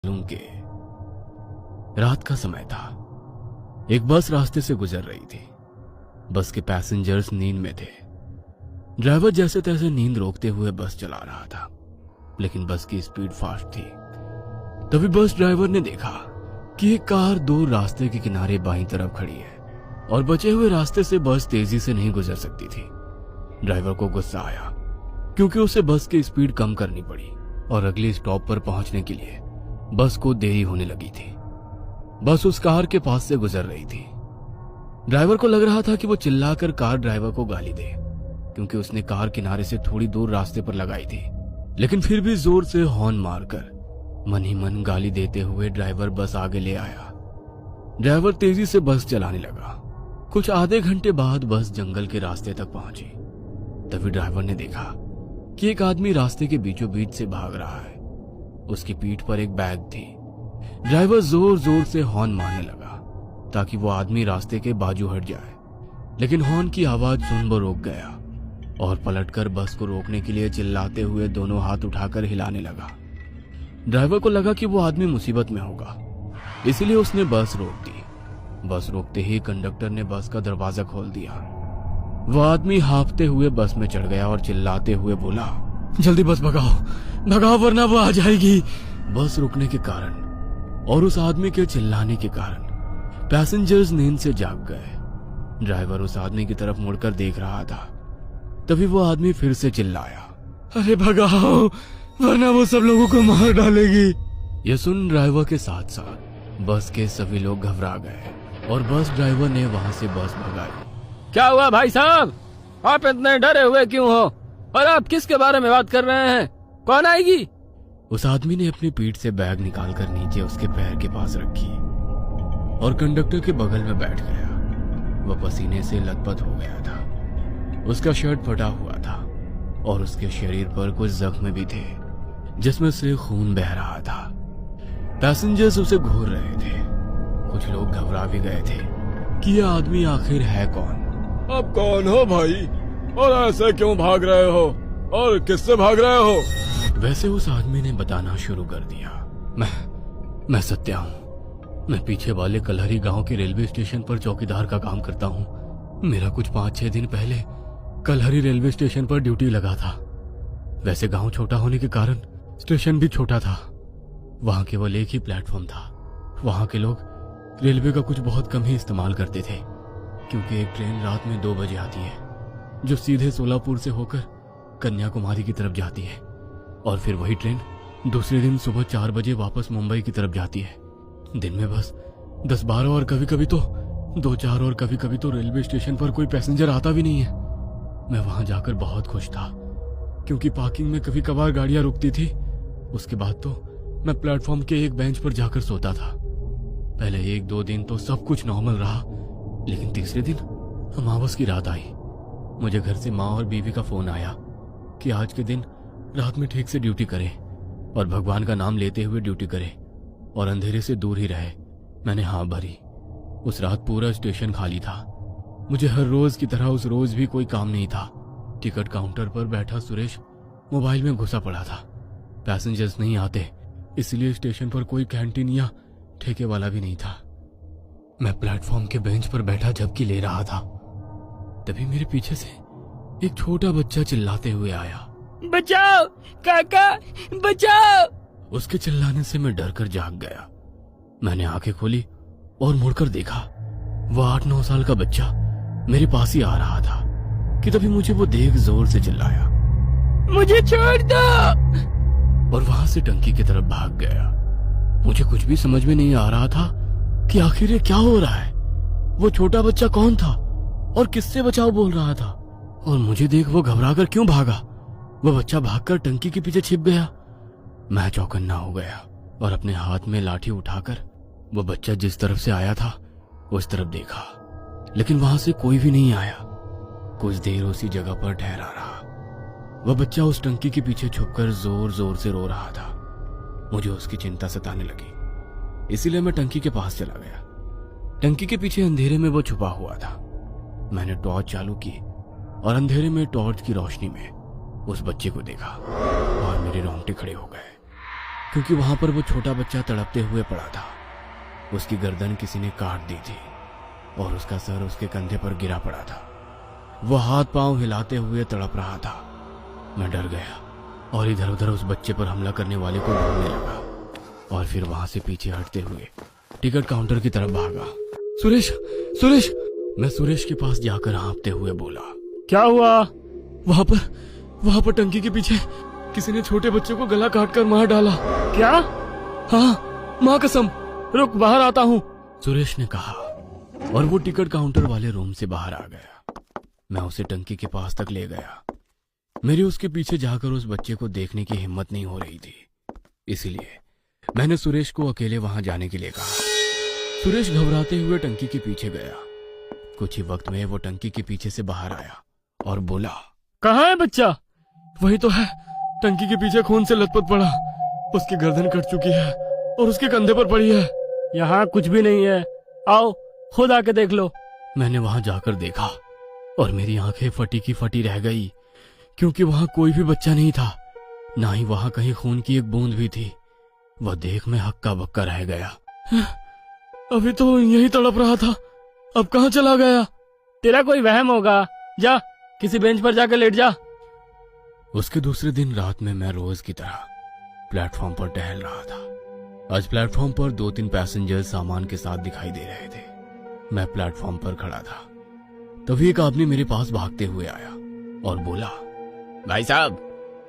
मालूम के रात का समय था। एक बस रास्ते से गुजर रही थी। बस के पैसेंजर्स नींद में थे। ड्राइवर जैसे तैसे नींद रोकते हुए बस चला रहा था, लेकिन बस की स्पीड फास्ट थी। तभी बस ड्राइवर ने देखा कि एक कार दूर रास्ते के किनारे बाईं तरफ खड़ी है और बचे हुए रास्ते से बस तेजी से नहीं गुजर सकती थी। ड्राइवर को गुस्सा आया क्योंकि उसे बस की स्पीड कम करनी पड़ी और अगले स्टॉप पर पहुंचने के लिए बस को देरी होने लगी थी। बस उस कार के पास से गुजर रही थी। ड्राइवर को लग रहा था कि वो चिल्लाकर कार ड्राइवर को गाली दे, क्योंकि उसने कार किनारे से थोड़ी दूर रास्ते पर लगाई थी, लेकिन फिर भी जोर से हॉर्न मारकर मन ही मन गाली देते हुए ड्राइवर बस आगे ले आया। ड्राइवर तेजी से बस चलाने लगा। कुछ आधे घंटे बाद बस जंगल के रास्ते तक पहुंची। तभी ड्राइवर ने देखा कि एक आदमी रास्ते के बीचों बीच से भाग रहा है। उसकी पीठ पर एक बैग थी। ड्राइवर जोर जोर से हॉर्न मारने लगा ताकि वो आदमी रास्ते के बाजू हट जाए, लेकिन हॉर्न की आवाज सुन वो रुक गया और पलटकर बस को रोकने के लिए चिल्लाते हुए दोनों हाथ उठाकर हिलाने लगा। ड्राइवर को लगा कि वो आदमी मुसीबत में होगा, इसलिए उसने बस रोक दी। बस रोकते ही कंडक्टर ने बस का दरवाजा खोल दिया। वो आदमी हांफते हुए बस में चढ़ गया और चिल्लाते हुए बोला, जल्दी बस भगाओ, भगाओ वरना वो आ जाएगी। बस रुकने के कारण और उस आदमी के चिल्लाने के कारण पैसेंजर्स नींद से जाग गए। ड्राइवर उस आदमी की तरफ मुड़कर देख रहा था। तभी वो आदमी फिर से चिल्लाया, अरे भगाओ वरना वो सब लोगों को मार डालेगी। ये सुन ड्राइवर के साथ साथ बस के सभी लोग घबरा गए और बस ड्राइवर ने वहां से बस भगाई। क्या हुआ भाई साहब, आप इतने डरे हुए क्यों हो और आप किसके बारे में बात कर रहे हैं? कौन आएगी? उस आदमी ने अपनी पीठ से बैग निकालकर नीचे उसके पैर के पास रखी और कंडक्टर के बगल में बैठ गया। वह पसीने से लथपथ हो गया था। उसका शर्ट फटा हुआ था और उसके शरीर पर कुछ जख्म भी थे जिसमें से खून बह रहा था। पैसेंजर्स उसे घूर रहे थे। कुछ लोग घबरा भी गए थे कि यह आदमी आखिर है कौन। आप कौन हो भाई, और ऐसे क्यों भाग रहे हो और किससे भाग रहे हो? वैसे उस आदमी ने बताना शुरू कर दिया, मैं सत्या हूँ। मैं पीछे वाले कलहरी गांव के रेलवे स्टेशन पर चौकीदार का काम करता हूँ। मेरा कुछ 5-6 दिन पहले कलहरी रेलवे स्टेशन पर ड्यूटी लगा था। वैसे गांव छोटा होने के कारण स्टेशन भी छोटा था। वहां केवल एक ही प्लेटफॉर्म था। वहां के लोग रेलवे का कुछ बहुत कम ही इस्तेमाल करते थे, क्योंकि एक ट्रेन रात में 2 बजे आती है जो सीधे सोलापुर से होकर कन्याकुमारी की तरफ जाती है, और फिर वही ट्रेन दूसरे दिन सुबह 4 बजे वापस मुंबई की तरफ जाती है। दिन में बस 10-12 और कभी कभी तो 2-4 और कभी कभी तो रेलवे स्टेशन पर कोई पैसेंजर आता भी नहीं है। मैं वहां जाकर बहुत खुश था, क्योंकि पार्किंग में कभी कभार गाड़ियां रुकती थी। उसके बाद तो मैं प्लेटफॉर्म के एक बेंच पर जाकर सोता था। पहले 1-2 दिन तो सब कुछ नॉर्मल रहा, लेकिन तीसरे दिन अमावस की रात आई। मुझे घर से माँ और बीवी का फोन आया कि आज के दिन रात में ठीक से ड्यूटी करे और भगवान का नाम लेते हुए ड्यूटी करे और अंधेरे से दूर ही रहे। मैंने हाँ भरी। उस रात पूरा स्टेशन खाली था। मुझे हर रोज की तरह उस रोज भी कोई काम नहीं था। टिकट काउंटर पर बैठा सुरेश मोबाइल में घुसा पड़ा था। पैसेंजर्स नहीं आते, इसलिए स्टेशन पर कोई कैंटीन या ठेके वाला भी नहीं था। मैं प्लेटफॉर्म के बेंच पर बैठा झपकी ले रहा था। तभी मेरे पीछे से एक छोटा बच्चा चिल्लाते हुए आया, बचाओ काका, बचाओ। उसके चिल्लाने से मैं डर कर जाग गया। मैंने आंखें खोली और मुड़कर देखा। वह 8-9 साल का बच्चा मेरे पास ही आ रहा था कि तभी मुझे वो देख जोर से चिल्लाया, मुझे छोड़ दो, और वहां से टंकी की तरफ भाग गया। मुझे कुछ भी समझ में नहीं आ रहा था कि आखिर ये क्या हो रहा है। वो छोटा बच्चा कौन था और किससे बचाओ बोल रहा था, और मुझे देख वो घबराकर क्यों भागा। वो बच्चा भागकर टंकी के पीछे छिप गया। मैं चौकन्ना हो गया और अपने हाथ में लाठी उठाकर वो बच्चा जिस तरफ से आया था उस तरफ देखा, लेकिन वहां से कोई भी नहीं आया। कुछ देर उसी जगह पर ठहरा रहा। वह बच्चा उस टंकी के पीछे छुपकर जोर जोर से रो रहा था। मुझे उसकी चिंता सताने लगी, इसीलिए मैं टंकी के पास चला गया। टंकी के पीछे अंधेरे में वो छुपा हुआ था। मैंने टॉर्च चालू की और अंधेरे में टॉर्च की रोशनी में उस बच्चे को देखा और मेरे रोंगटे खड़े हो गए। क्योंकि वहां पर वो छोटा बच्चा तड़पते हुए पड़ा था। उसकी गर्दन किसी ने काट दी थी और उसका सर उसके कंधे पर गिरा पड़ा था। वो हाथ पांव हिलाते हुए तड़प रहा था। मैं डर गया और इधर उधर उस बच्चे पर हमला करने वाले को ढूंढने लगा और फिर वहां से पीछे हटते हुए टिकट काउंटर की तरफ भागा। सुरेश, सुरेश! मैं सुरेश के पास जाकर हाँफते हुए बोला, क्या हुआ? वहां पर टंकी के पीछे किसी ने छोटे बच्चे को गला काट कर मार डाला। क्या? हाँ, माँ कसम। रुक, बाहर आता हूँ, सुरेश ने कहा और वो टिकट काउंटर वाले रूम से बाहर आ गया। मैं उसे टंकी के पास तक ले गया। मेरी उसके पीछे जाकर उस बच्चे को देखने की हिम्मत नहीं हो रही थी, इसलिए मैंने सुरेश को अकेले वहां जाने के लिए कहा। सुरेश घबराते हुए टंकी के पीछे गया। कुछ ही वक्त में वो टंकी के पीछे से बाहर आया और बोला, कहाँ है बच्चा? वही तो है, टंकी के पीछे खून से लथपथ पड़ा। उसकी गर्दन कट चुकी है और उसके कंधे पर पड़ी है। यहाँ कुछ भी नहीं है, आओ खुद आके देख लो। मैंने वहां जाकर देखा और मेरी आंखें फटी की फटी रह गई, क्योंकि वहां कोई भी बच्चा नहीं था, ना ही वहां कहीं खून की एक बूंद भी थी। वह देख मैं हक्का बक्का रह गया। अभी तो यही तड़प रहा था, अब कहाँ चला गया? तेरा कोई वहम होगा, जा किसी बेंच पर जाकर लेट जा। उसके दूसरे दिन रात में मैं रोज की तरह प्लेटफॉर्म पर टहल रहा था। आज प्लेटफॉर्म पर 2-3 पैसेंजर सामान के साथ दिखाई दे रहे थे। मैं प्लेटफॉर्म पर खड़ा था, तभी एक आदमी मेरे पास भागते हुए आया और बोला, भाई साहब,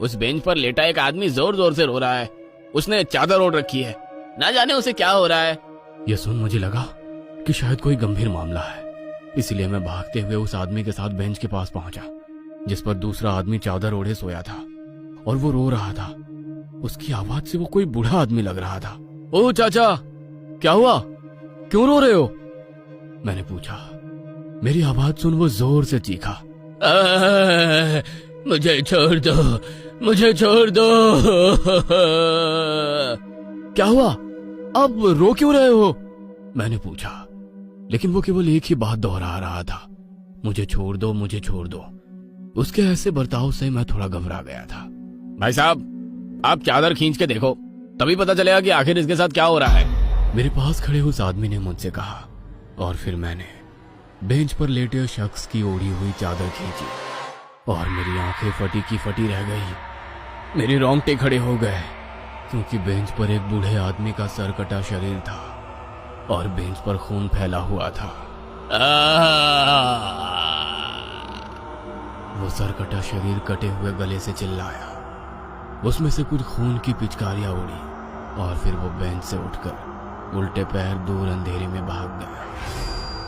उस बेंच पर लेटा एक आदमी जोर जोर से रो रहा है। उसने चादर ओढ़ रखी है, ना जाने उसे क्या हो रहा है। यह सुन मुझे लगा कि शायद कोई गंभीर मामला है, इसलिए मैं भागते हुए उस आदमी के साथ बेंच के पास पहुंचा, जिस पर दूसरा आदमी चादर ओढ़े सोया था और वो रो रहा था। उसकी आवाज से वो कोई बूढ़ा आदमी लग रहा था। ओ चाचा, क्या हुआ? क्यों रो रहे हो? मैंने पूछा। मेरी आवाज सुन वो जोर से चीखा, मुझे छोड़ दो, मुझे छोड़ दो। क्या हुआ? अब रो क्यों रहे हो? मैंने पूछा, लेकिन वो केवल एक ही बात दोहरा रहा था, मुझे छोड़ दो, मुझे छोड़ दो। उसके ऐसे बर्ताव से मैं थोड़ा घबरा गया था। भाई साहब, आप चादर खींच के देखो, तभी पता चलेगा कि आखिर इसके साथ क्या हो रहा है। मेरे पास खड़े उस आदमी ने मुझसे कहा और फिर मैंने बेंच पर लेटे शख्स की ओढ़ी हुई चादर खींची और मेरी आंखें फटी की फटी रह गई। मेरे रोंगटे खड़े हो गए, क्योंकि बेंच पर एक बूढ़े आदमी का सर कटा शरीर था और बेंच पर खून फैला हुआ था। वो सर कटा शरीर कटे हुए गले से चिल्लाया। उसमें से कुछ खून की पिचकारियां उड़ी और फिर वो बेंच से उठकर उल्टे पैर दूर अंधेरे में भाग गया।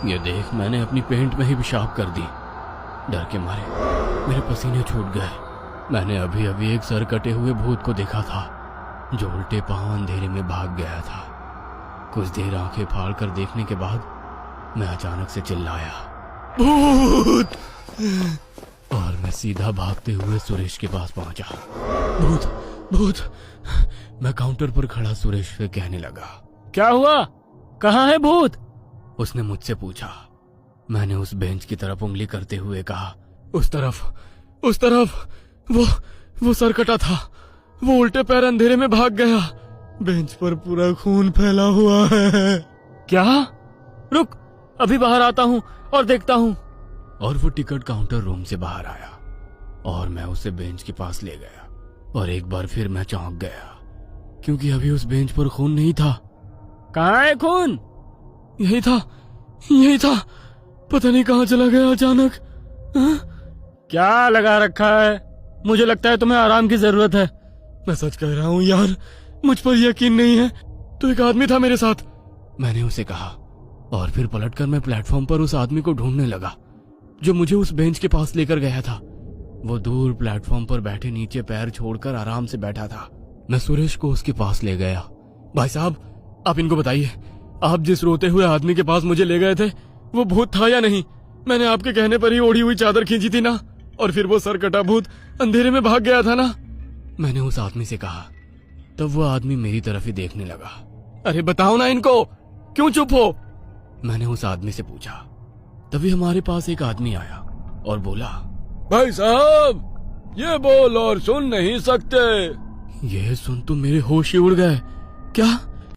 ये देख मैंने अपनी पेंट में ही पेशाब कर दी। डर के मारे मेरे पसीने छूट गए। मैंने अभी अभी एक सर कटे हुए भूत को देखा था, जो उल्टे पांव अंधेरे में भाग गया था। कुछ देर आंखें फाड़ कर देखने के बाद मैं अचानक से चिल्लाया, भूत! और मैं सीधा भागते हुए सुरेश के पास पहुंचा। भूत, भूत! मैं काउंटर पर खड़ा सुरेश से कहने लगा, क्या हुआ? कहाँ है भूत? उसने मुझसे पूछा। मैंने उस बेंच की तरफ उंगली करते हुए कहा, उस तरफ वो सर कटा था, वो उल्टे पैर अंधेरे में भाग गया। बेंच पर पूरा खून फैला हुआ है। क्या? रुक, अभी बाहर आता हूँ और देखता हूँ। और वो टिकट काउंटर रूम से बाहर आया और मैं उसे बेंच के पास ले गया और एक बार फिर मैं चौंक गया, क्योंकि अभी उस बेंच पर खून नहीं था। कहाँ है खून? यही था, पता नहीं कहाँ चला गया अचानक। क्या लगा रखा है? मुझे लगता है तुम्हें आराम की जरूरत है। मैं सच कह रहा हूँ यार, मुझ पर यकीन नहीं है। तो एक आदमी था मेरे साथ, मैंने उसे कहा, और फिर पलटकर मैं प्लेटफॉर्म पर उस आदमी को ढूंढने लगा जो मुझे उस बेंच के पास लेकर गया था। वो दूर प्लेटफॉर्म पर बैठे नीचे पैर छोड़कर आराम से बैठा था। मैं सुरेश को उसके पास ले गया। भाई साहब, आप इनको बताइए, आप जिस रोते हुए आदमी के पास मुझे ले गए थे, वो भूत था या नहीं? मैंने आपके कहने पर ही ओढ़ी हुई चादर खींची थी ना, और फिर वो सर कटा भूत अंधेरे में भाग गया था ना? मैंने उस आदमी से कहा। तब वो आदमी मेरी तरफ ही देखने लगा। अरे बताओ ना इनको, क्यों चुप हो? मैंने उस आदमी से पूछा। तभी हमारे पास एक आदमी आया और बोला, भाई साहब, ये बोल और सुन नहीं सकते। यह सुन तो मेरे होश ही उड़ गए। क्या